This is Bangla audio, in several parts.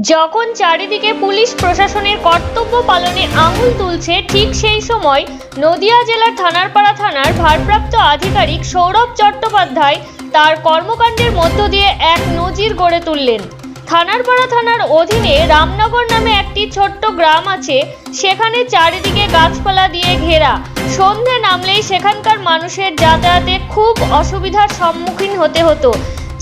যখন চারিদিকে পুলিশ প্রশাসনের কর্তব্য পালনে আঙুল তুলছে, ঠিক সেই সময় নদিয়া জেলার থানারপাড়া থানার ভারপ্রাপ্ত আধিকারিক সৌরভ চট্টোপাধ্যায় তার কর্মকাণ্ডের মধ্য দিয়ে এক নজির গড়ে তুললেন। থানারপাড়া থানার অধীনে রামনগর নামে একটি ছোট্ট গ্রাম আছে। সেখানে চারিদিকে গাছপালা দিয়ে ঘেরা। সন্ধে নামলেই সেখানকার মানুষের যাতায়াতে খুব অসুবিধার সম্মুখীন হতে হতো।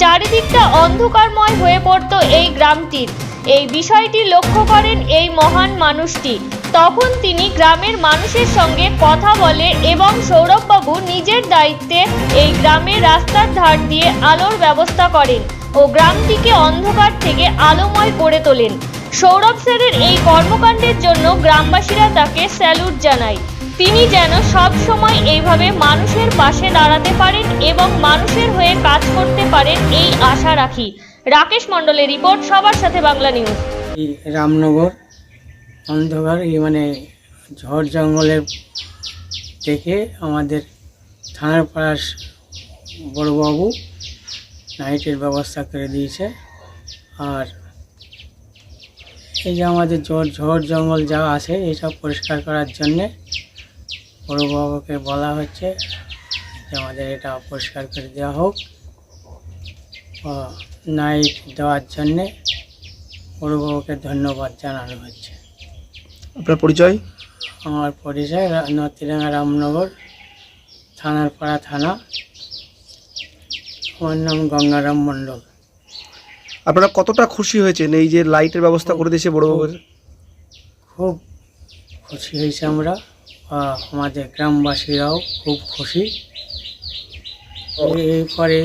চারিদিকটা অন্ধকারময় হয়ে পড়ত এই গ্রামটির। এই বিষয়টি লক্ষ্য করেন এই মহান মানুষটি। তখন তিনি গ্রামের মানুষের সঙ্গে কথা বলে এবং সৌরভবাবু নিজের দায়িত্বে এই গ্রামের রাস্তার ধার দিয়ে আলোর ব্যবস্থা করেন ও গ্রামটিকে অন্ধকার থেকে আলোময় করে তোলেন। সৌরভ স্যারের এই কর্মকাণ্ডের জন্য গ্রামবাসীরা তাকে স্যালুট জানায়। তিনি যেন সব সময় এইভাবে মানুষের পাশে দাঁড়াতে পারেন এবং মানুষের হয়ে কাজ করতে পারেন, এই আশা রাখি। রাকেশ মণ্ডলের রিপোর্ট, সবার সাথে বাংলা নিউজ। রামনগর অন্ধকার ঝড় জঙ্গলের থেকে আমাদের থানার পাড়ার বড়বাবু নাইটের ব্যবস্থা করে দিয়েছে। আর এই যে আমাদের ঝড় জঙ্গল যা আছে এসব পরিষ্কার করার জন্যে বড়বাবুকে বলা হচ্ছে যে আমাদের এটা পরিষ্কার করে দেওয়া হোক। নাইট দেওয়ার জন্যে বড়বাবুকে ধন্যবাদ জানানো হচ্ছে। আপনার পরিচয়? আমার পরিচয় নতিরাঙ্গা রামনগর থানারপাড়া থানা। আমার নাম গঙ্গারাম মণ্ডল। আপনারা কতটা খুশি হয়েছেন এই যে লাইটের ব্যবস্থা করে দিয়েছে বড়বাবু? খুব খুশি হয়েছে আমরা, আমাদের গ্রামবাসীরাও খুব খুশি। এরপরে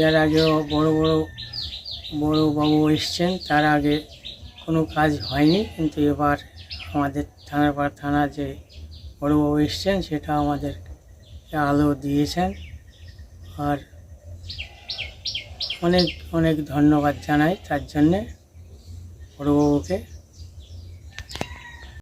এর আগেও বড়বাবু এসছেন, তার আগে কোনো কাজ হয়নি, কিন্তু এবার আমাদের থানারপাড়া থানা যে বড়বাবু এসছেন সেটা আমাদের আলো দিয়েছেন। আর অনেক অনেক ধন্যবাদ জানাই তার জন্যে বড়বাবুকে।